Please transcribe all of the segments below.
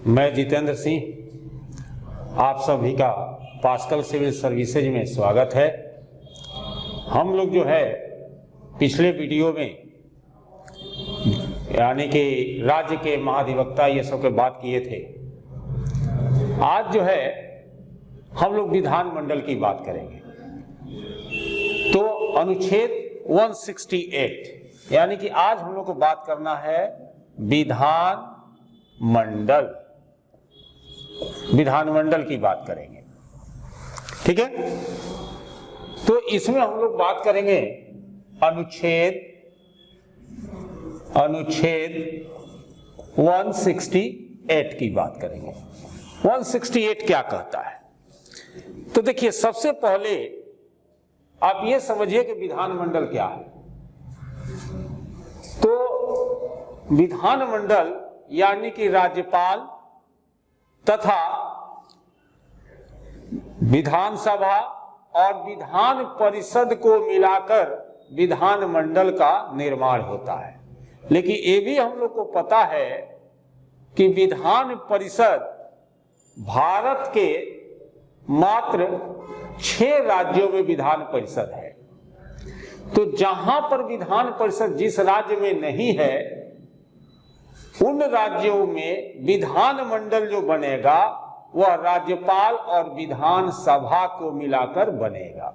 मैं जितेंद्र सिंह, आप सभी का पास्कल सिविल सर्विसेज में स्वागत है। हम लोग जो है पिछले वीडियो में यानी कि राज्य के महाधिवक्ता ये सब के बात किए थे। आज जो है हम लोग विधानमंडल की बात करेंगे। तो अनुच्छेद 168 यानी कि आज हम लोग को बात करना है विधानमंडल की बात करेंगे, ठीक है। तो इसमें हम लोग बात करेंगे अनुच्छेद 168 की बात करेंगे। 168 क्या कहता है? तो देखिए, सबसे पहले आप ये समझिए कि विधानमंडल क्या है। तो विधानमंडल यानी कि राज्यपाल तथा विधानसभा और विधान परिषद को मिलाकर विधानमंडल का निर्माण होता है। लेकिन ये भी हम लोग को पता है कि विधान परिषद भारत के मात्र 6 राज्यों में विधान परिषद है। तो जहां पर विधान परिषद जिस राज्य में नहीं है, उन राज्यों में विधानमंडल जो बनेगा वह राज्यपाल और विधानसभा को मिलाकर बनेगा।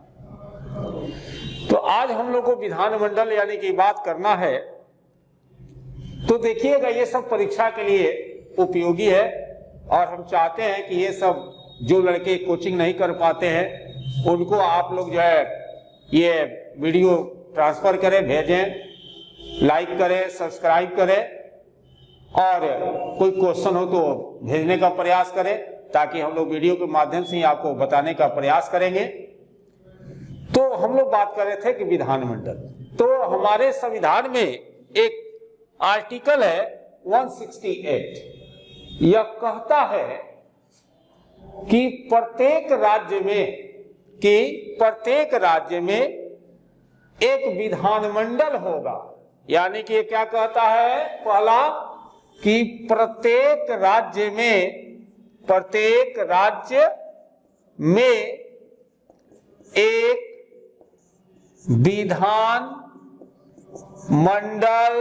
तो आज हम लोग को विधानमंडल यानी कि बात करना है। तो देखिएगा, ये सब परीक्षा के लिए उपयोगी है और हम चाहते हैं कि ये सब जो लड़के कोचिंग नहीं कर पाते हैं उनको आप लोग जो है ये वीडियो ट्रांसफर करें, भेजें, लाइक करें, सब्सक्राइब करें और कोई क्वेश्चन हो तो भेजने का प्रयास करें, ताकि हम लोग वीडियो के माध्यम से ही आपको बताने का प्रयास करेंगे। तो हम लोग बात कर रहे थे कि विधानमंडल, तो हमारे संविधान में एक आर्टिकल है 168। यह कहता है कि प्रत्येक राज्य में एक विधानमंडल होगा। यानी कि क्या कहता है? पहला कि प्रत्येक राज्य में एक विधान मंडल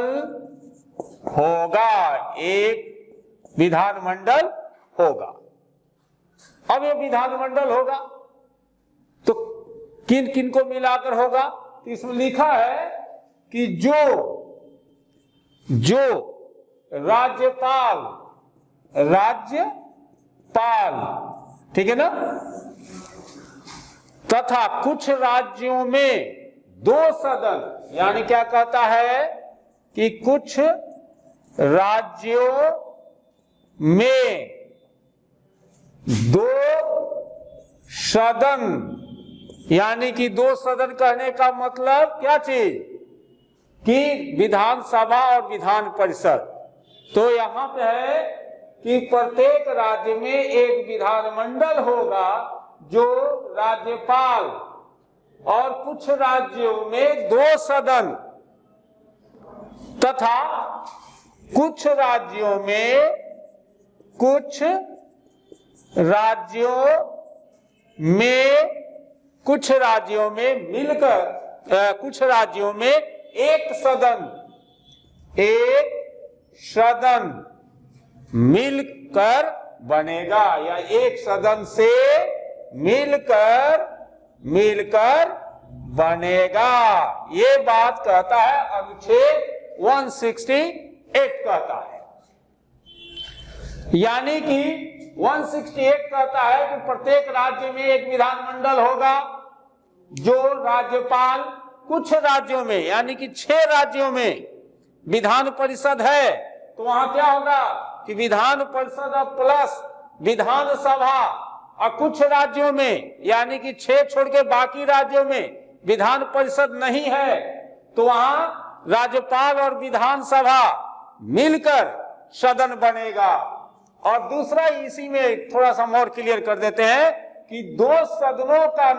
होगा, एक विधानमंडल होगा। अब ये विधानमंडल होगा तो किन किन को मिलाकर होगा? तो इसमें लिखा है कि जो राज्यपाल, ठीक है ना, तथा कुछ राज्यों में 2 सदन, यानी क्या कहता है कि कुछ राज्यों में 2 सदन, यानी कि 2 सदन कहने का मतलब क्या चीज? कि विधानसभा और विधान परिषद। तो यहां पे है कि प्रत्येक राज्य में एक विधानमंडल होगा जो राज्यपाल, और कुछ राज्यों में 2 सदन तथा कुछ राज्यों में मिलकर कुछ राज्यों में एक सदन मिलकर बनेगा, या एक सदन से मिलकर बनेगा। ये बात कहता है अनुच्छेद 168 कहता है। यानी कि 168 कहता है कि प्रत्येक राज्य में एक विधानमंडल होगा जो राज्यपाल, कुछ राज्यों में यानी कि 6 राज्यों में विधान परिषद है, तो वहां क्या होगा कि विधान परिषद प्लस विधानसभा, और कुछ राज्यों में यानी कि 6 छोड़ के बाकी राज्यों में विधान परिषद नहीं है, तो वहां राज्यपाल और विधानसभा मिलकर सदन बनेगा। और दूसरा, इसी में थोड़ा सा और क्लियर कर देते हैं कि 2 सदनों का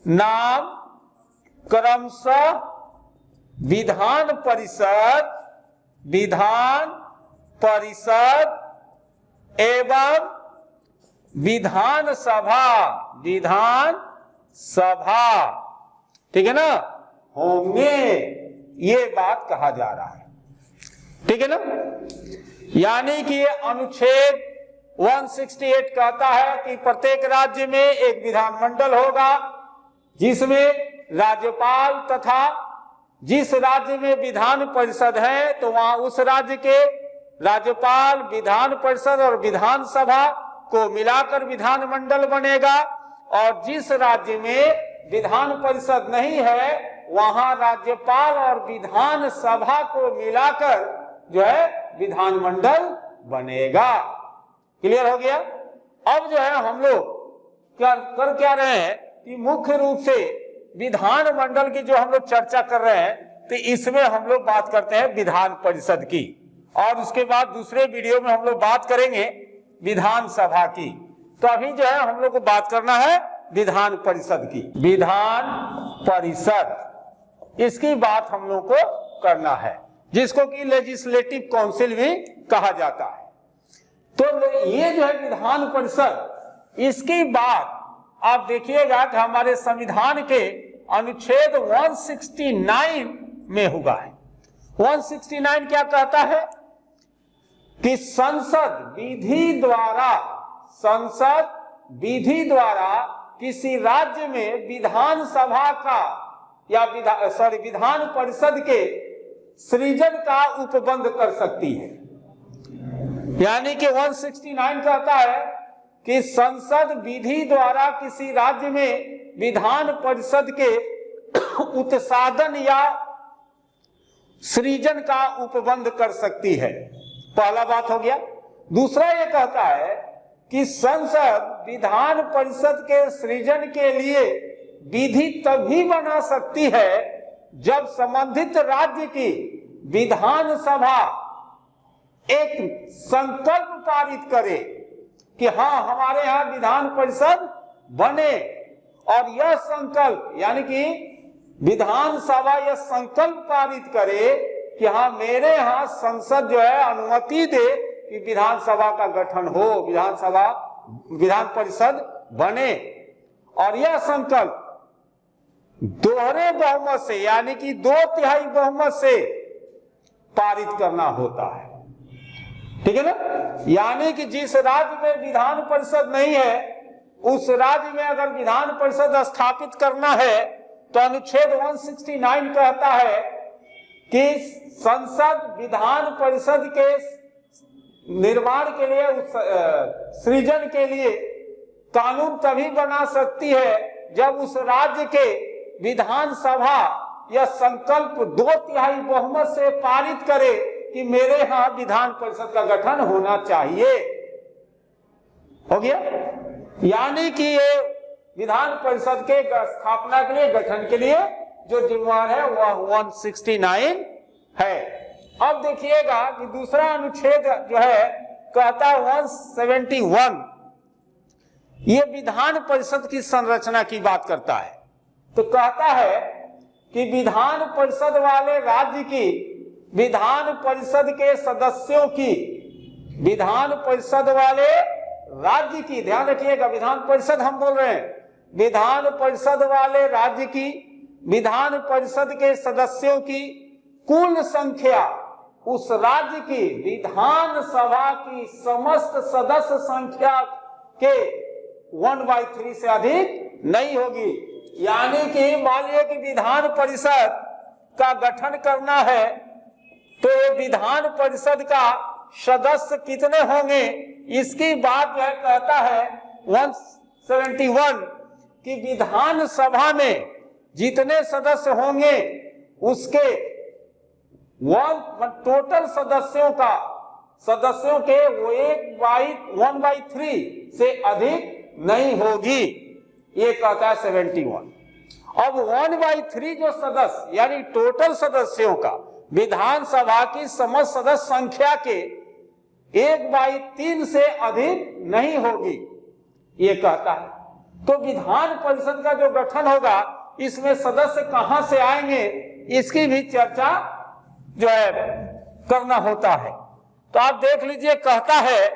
नाम क्रमशः विधान परिषद एवं विधान सभा, ठीक है ना, होंगे, ये बात कहा जा रहा है, ठीक है ना। यानी कि ये अनुच्छेद 168 कहता है कि प्रत्येक राज्य में एक विधानमंडल होगा, जिसमें राज्यपाल तथा जिस राज्य में विधान परिषद है तो वहां उस राज्य के राज्यपाल, विधान परिषद और विधानसभा को मिलाकर विधानमंडल बनेगा, और जिस राज्य में विधान परिषद नहीं है वहां राज्यपाल और विधानसभा को मिलाकर जो है विधानमंडल बनेगा। क्लियर हो गया। अब जो है हम लोग क्या रहे हैं कि मुख्य रूप से विधानमंडल की जो हम लोग चर्चा कर रहे हैं, तो इसमें हम लोग बात करते हैं विधान परिषद की, और उसके बाद दूसरे वीडियो में हम लोग बात करेंगे विधानसभा की। तो अभी जो है हम लोग को बात करना है विधान परिषद की। विधान परिषद, इसकी बात हम लोग को करना है, जिसको कि लेजिस्लेटिव काउंसिल भी कहा जाता है। तो ये जो है विधान परिषद, इसकी बात आप देखिएगा कि हमारे संविधान के अनुच्छेद 169 में हुआ है। 169 क्या कहता है कि संसद विधि द्वारा किसी राज्य में विधानसभा का या विधान परिषद के सृजन का उपबंध कर सकती है। यानी कि 169 कहता है कि संसद विधि द्वारा किसी राज्य में विधान परिषद के उत्साधन या सृजन का उपबंध कर सकती है। पहला बात हो गया। दूसरा ये कहता है कि संसद विधान परिषद के सृजन के लिए विधि तभी बना सकती है जब संबंधित राज्य की विधानसभा एक संकल्प पारित करे कि हाँ हमारे यहाँ विधान परिषद बने, और यह संकल्प यानी कि विधानसभा यह संकल्प पारित करे कि हाँ मेरे यहाँ संसद जो है अनुमति दे कि विधानसभा का गठन हो, विधान परिषद बने, और यह संकल्प दोहरे बहुमत से यानी कि 2/3 बहुमत से पारित करना होता है। ठीक है ना। यानी कि जिस राज्य में विधान परिषद नहीं है उस राज्य में अगर विधान परिषद स्थापित करना है तो अनुच्छेद 169 कहता है कि संसद विधान परिषद के निर्माण के लिए सृजन के लिए कानून तभी बना सकती है जब उस राज्य के विधानसभा यह संकल्प 2/3 बहुमत से पारित करे कि मेरे यहाँ विधान परिषद का गठन होना चाहिए। हो गया। यानी कि ये विधान परिषद के स्थापना के लिए, गठन के लिए जो जिम्मेवार है वह 169 है। अब देखिएगा कि दूसरा अनुच्छेद जो है कहता है 171, ये विधान परिषद की संरचना की बात करता है। तो कहता है कि विधान परिषद वाले राज्य की विधान परिषद के सदस्यों की, विधान परिषद वाले राज्य की, ध्यान रखिएगा विधान परिषद हम बोल रहे हैं, विधान परिषद वाले राज्य की विधान परिषद के सदस्यों की कुल संख्या उस राज्य की विधान सभा की समस्त सदस्य संख्या के 1/3 से अधिक नहीं होगी। यानी कि मान लीजिए कि विधान परिषद का गठन करना है तो ये विधान परिषद का सदस्य कितने होंगे इसकी बात जो है कहता है 171 कि विधान सभा में जितने सदस्य होंगे उसके टोटल सदस्यों के वो 1/3 से अधिक नहीं होगी, ये कहता है 71। अब 1/3 जो सदस्य यानी टोटल सदस्यों का विधानसभा की समस्त सदस्य संख्या के 1/3 से अधिक नहीं होगी, ये कहता है। तो विधान परिषद का जो गठन होगा इसमें सदस्य कहां से आएंगे इसकी भी चर्चा जो है करना होता है। तो आप देख लीजिए, कहता है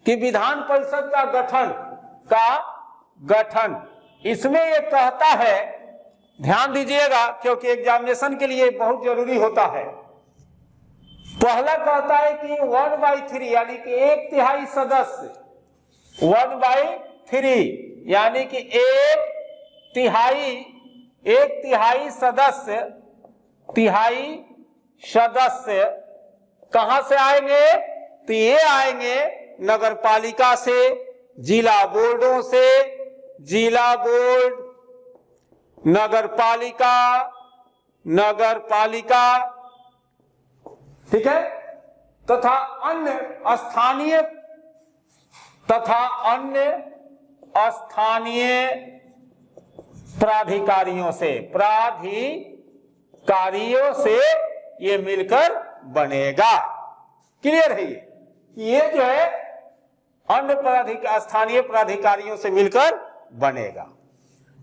कि विधान परिषद का गठन इसमें ये कहता है, ध्यान दीजिएगा क्योंकि एग्जामिनेशन के लिए बहुत जरूरी होता है। पहला कहता है कि 1/3 यानी कि 1/3 सदस्य, 1/3 यानी कि 1/3 सदस्य कहां से आएंगे? तो ये आएंगे नगर पालिका से, जिला बोर्डों से, जिला बोर्ड, नगर पालिका, ठीक है, तथा अन्य स्थानीय प्राधिकारियों से ये मिलकर बनेगा। क्लियर है ये जो है अन्य स्थानीय प्राधिकारियों से मिलकर बनेगा।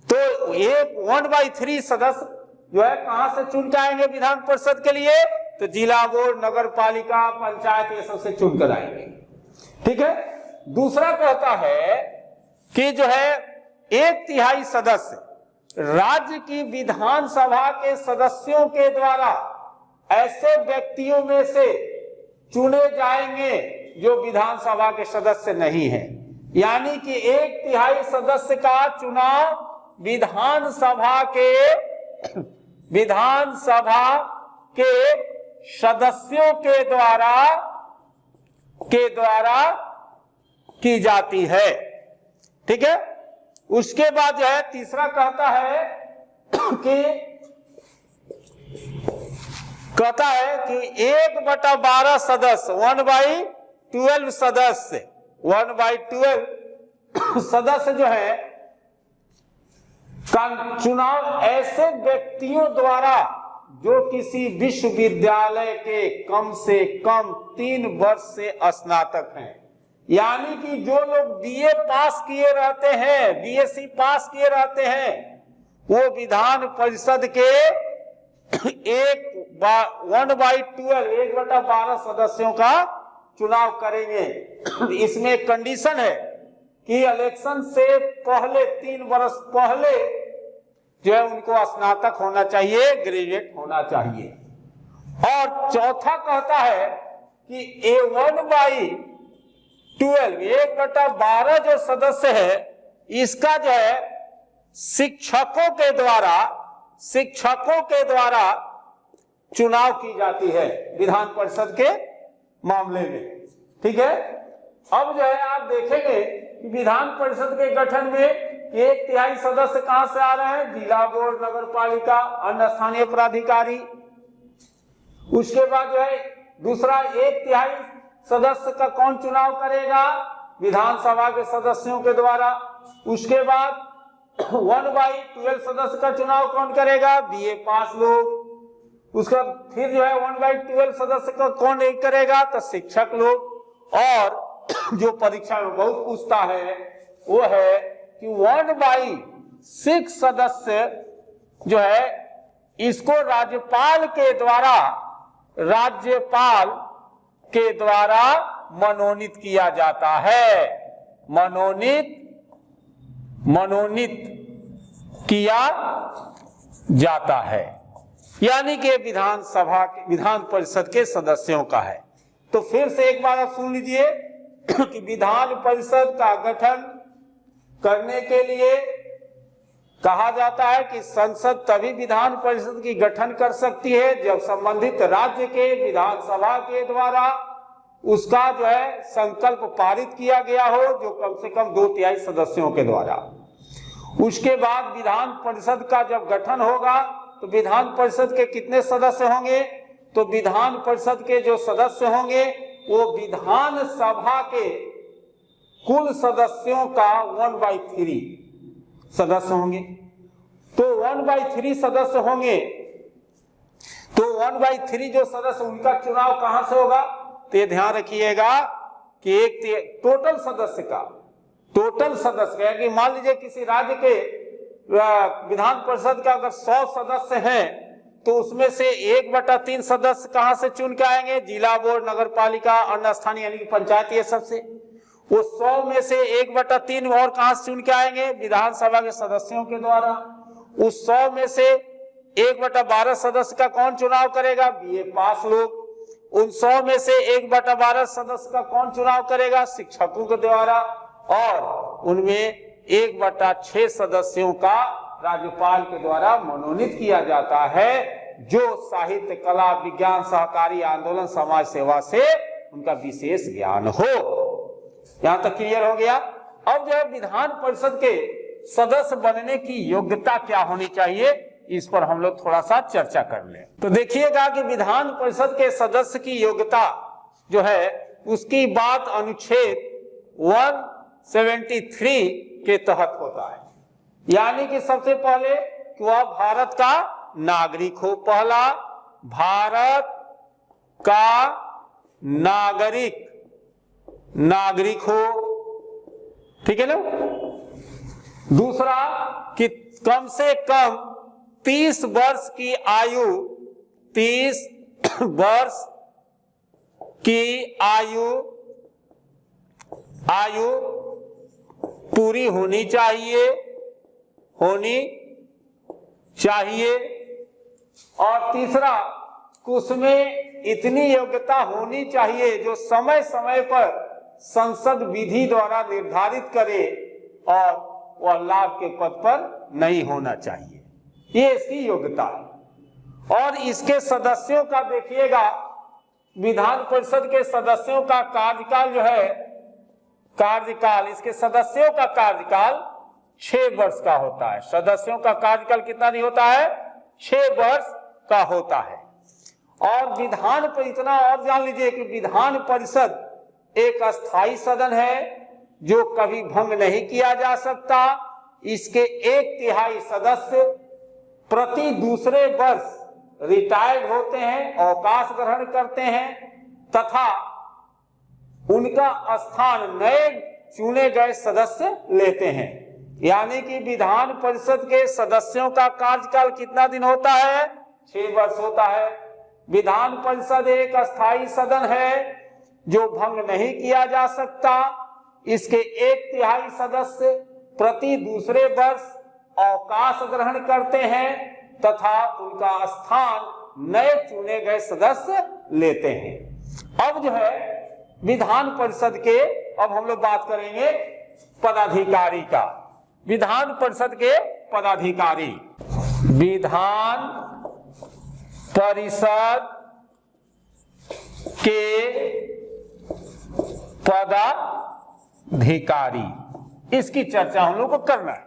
तो ये 1/3 सदस्य जो है कहां से चुन के आएंगे विधान परिषद के लिए? तो जिला बोर्ड, नगर पालिका, पंचायत, ये सबसे चुनकर आएंगे। ठीक है। दूसरा कहता है कि जो है 1/3 सदस्य राज्य की विधानसभा के सदस्यों के द्वारा ऐसे व्यक्तियों में से चुने जाएंगे जो विधानसभा के सदस्य नहीं है। यानी कि 1/3 सदस्य का चुनाव विधानसभा के सदस्यों के द्वारा की जाती है। ठीक है। उसके बाद जो है तीसरा कहता है कि 1/12 सदस्य, 1/12 सदस्य जो है का चुनाव ऐसे व्यक्तियों द्वारा जो किसी विश्वविद्यालय के कम से कम 3 वर्ष से स्नातक हैं। यानी कि जो लोग बीए पास किए रहते हैं, बीएससी पास किए रहते हैं, वो विधान परिषद के 1/12 सदस्यों का चुनाव करेंगे। इसमें एक कंडीशन है कि इलेक्शन से पहले 3 वर्ष पहले जो है उनको स्नातक होना चाहिए, ग्रेजुएट होना चाहिए। और चौथा कहता है कि 1/12 जो सदस्य है इसका जो है शिक्षकों के द्वारा चुनाव की जाती है विधान परिषद के मामले में। ठीक है। अब जो है आप देखेंगे कि विधान परिषद के गठन में 1/3 सदस्य कहां से आ रहे हैं? जिला बोर्ड, नगर पालिका, अन्य स्थानीय प्राधिकारी। उसके बाद जो है दूसरा 1/3 सदस्य का कौन चुनाव करेगा? विधानसभा के सदस्यों के द्वारा। उसके बाद 1/12 सदस्य का चुनाव कौन करेगा? बीए पास लोग। उसका फिर जो है 1/12 सदस्य का कौन करेगा? तो शिक्षक लोग। और जो परीक्षा में बहुत पूछता है वो है कि 1/6 सदस्य जो है इसको राज्यपाल के द्वारा मनोनीत किया जाता है। मनोनीत किया जाता है। यानी कि विधान परिषद के सदस्यों का है। तो फिर से एक बार आप सुन लीजिए कि विधान परिषद का गठन करने के लिए कहा जाता है कि संसद तभी विधान परिषद की गठन कर सकती है जब संबंधित राज्य के विधानसभा के द्वारा उसका जो है संकल्प पारित किया गया हो, जो कम से कम 2/3 सदस्यों के द्वारा। उसके बाद विधान परिषद का जब गठन होगा तो विधान परिषद के कितने सदस्य होंगे? तो विधान परिषद के जो सदस्य होंगे वो विधानसभा के कुल सदस्यों का 1/3 सदस्य होंगे। तो 1/3 सदस्य होंगे तो 1/3 जो सदस्य उनका चुनाव कहां से होगा? तो ये ध्यान रखिएगा कि एक टोटल सदस्य कि मान लीजिए किसी राज्य के विधान परिषद का अगर 100 सदस्य हैं तो उसमें से 1/3 सदस्य कहां से चुन के आएंगे? जिला बोर्ड, नगर पालिका, अन्य स्थानीय यानी कि पंचायत, ये सबसे। वो 100 में से 1/3 और कहां से चुन के आएंगे? विधानसभा के सदस्यों के द्वारा। उस 100 में से 1/12 सदस्य का कौन चुनाव करेगा? बीए पास लोग। उन 100 में से 1/12 सदस्य का कौन चुनाव करेगा? शिक्षकों के द्वारा। और उनमें 1/6 सदस्यों का राज्यपाल के द्वारा मनोनीत किया जाता है, जो साहित्य, कला, विज्ञान, सहकारी आंदोलन, समाज सेवा से उनका विशेष ज्ञान हो। यहां तक क्लियर हो गया। अब जो है विधान परिषद के सदस्य बनने की योग्यता क्या होनी चाहिए, इस पर हम लोग थोड़ा सा चर्चा कर लें। तो देखिएगा कि विधान परिषद के सदस्य की योग्यता जो है उसकी बात अनुच्छेद 173 के तहत होता है। यानी कि सबसे पहले कि वह भारत का नागरिक हो। पहला, भारत का नागरिक हो, ठीक है ना। दूसरा कि कम से कम 30 वर्ष की आयु 30 वर्ष की आयु पूरी होनी चाहिए। और तीसरा, उसमें इतनी योग्यता होनी चाहिए जो समय समय पर संसद विधि द्वारा निर्धारित करे, और वह लाभ के पद पर नहीं होना चाहिए। ये इसकी योग्यता है। और इसके सदस्यों का देखिएगा, विधान परिषद के सदस्यों का कार्यकाल जो है, इसके सदस्यों का कार्यकाल 6 वर्ष का होता है। सदस्यों का कार्यकाल कितना नहीं होता है? 6 वर्ष का होता है। और विधान पर इतना और जान लीजिए कि विधान परिषद एक अस्थायी सदन है जो कभी भंग नहीं किया जा सकता। इसके 1/3 सदस्य प्रति दूसरे वर्ष रिटायर्ड होते हैं, अवकाश ग्रहण करते हैं, तथा उनका स्थान नए चुने गए सदस्य लेते हैं। यानी कि विधान परिषद के सदस्यों का कार्यकाल कितना दिन होता है? 6 वर्ष होता है। विधान परिषद एक अस्थायी सदन है जो भंग नहीं किया जा सकता। इसके 1/3 सदस्य प्रति दूसरे वर्ष अवकाश ग्रहण करते हैं तथा उनका स्थान नए चुने गए सदस्य लेते हैं। अब जो है विधान परिषद के, अब हम लोग बात करेंगे पदाधिकारी का। विधान परिषद के पदाधिकारी, विधान परिषद के पदाधिकारी, इसकी चर्चा हम लोग को करना है।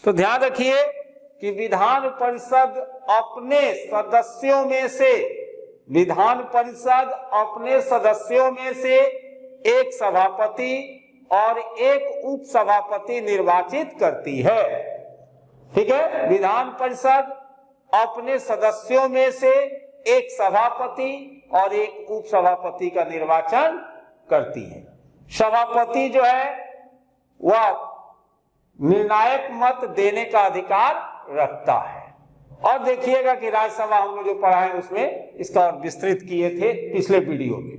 तो ध्यान रखिए कि विधान परिषद अपने सदस्यों में से एक सभापति और एक उप सभापति निर्वाचित करती है। ठीक है, विधान परिषद अपने सदस्यों में से एक सभापति और एक उप सभापति का निर्वाचन करती है। सभापति जो है वह निर्णायक मत देने का अधिकार रखता है। और देखिएगा कि राज्यसभा हम लोग जो पढ़ा है उसमें इसका और विस्तृत किए थे पिछले वीडियो में।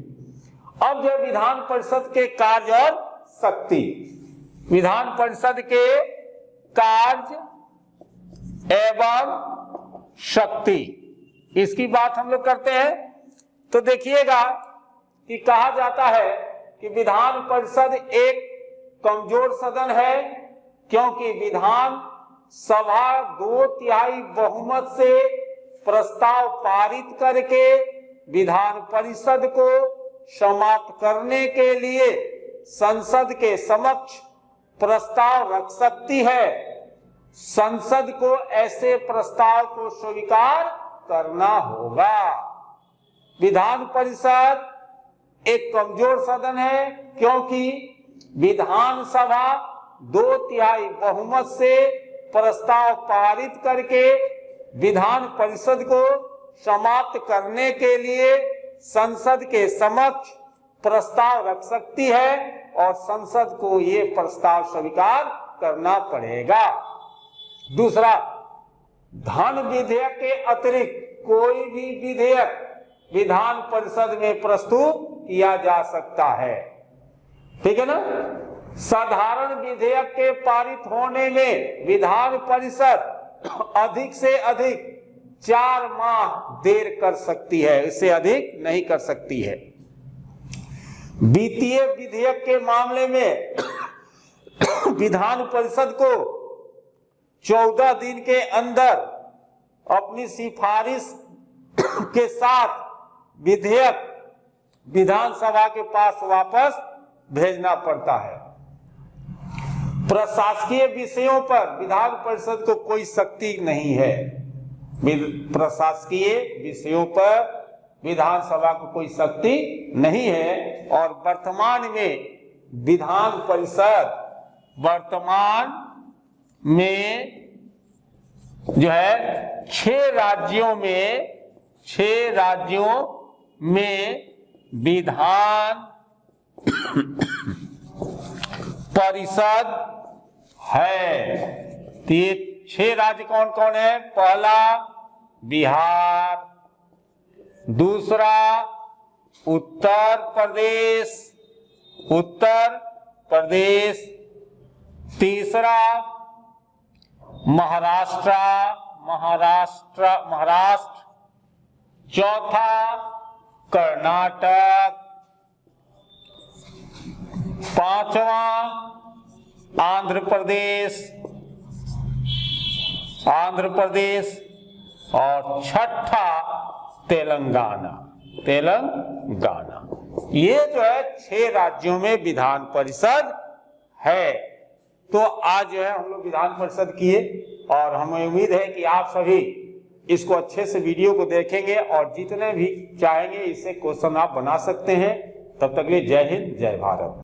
अब जो विधान परिषद के कार्य और शक्ति, विधान परिषद के कार्य एवं शक्ति, इसकी बात हम लोग करते हैं। तो देखिएगा कि कहा जाता है कि विधान परिषद एक कमजोर सदन है, क्योंकि विधान सभा 2/3 बहुमत से प्रस्ताव पारित करके विधान परिषद को समाप्त करने के लिए संसद के समक्ष प्रस्ताव रख सकती है। संसद को ऐसे प्रस्ताव को स्वीकार करना होगा। विधान परिषद एक कमजोर सदन है, क्योंकि विधानसभा 2/3 बहुमत से प्रस्ताव पारित करके विधान परिषद को समाप्त करने के लिए संसद के समक्ष प्रस्ताव रख सकती है और संसद को ये प्रस्ताव स्वीकार करना पड़ेगा। दूसरा, धन विधेयक के अतिरिक्त कोई भी विधेयक विधान परिषद में प्रस्तुत किया जा सकता है। ठीक है ना। साधारण विधेयक के पारित होने में विधान परिषद अधिक से अधिक 4 माह देर कर सकती है, इससे अधिक नहीं कर सकती है। वित्तीय विधेयक के मामले में विधान परिषद को 14 दिन के अंदर अपनी सिफारिश के साथ विधेयक विधानसभा के पास वापस भेजना पड़ता है। प्रशासकीय विषयों पर विधान परिषद को कोई शक्ति नहीं है। प्रशासकीय विषयों पर विधानसभा को कोई शक्ति नहीं है। और वर्तमान में विधान परिषद वर्तमान में जो है 6 राज्यों में विधान परिषद है। तो ये 6 राज्य कौन कौन है? पहला बिहार, दूसरा उत्तर प्रदेश, तीसरा महाराष्ट्र, चौथा कर्नाटक, पांचवा आंध्र प्रदेश और छठा तेलंगाना। ये जो है 6 राज्यों में विधान परिषद है। तो आज जो है हम लोग विधान परिषद किए और हमें उम्मीद है कि आप सभी इसको अच्छे से वीडियो को देखेंगे और जितने भी चाहेंगे इससे क्वेश्चन आप बना सकते हैं। तब तक के लिए जय हिंद, जय भारत।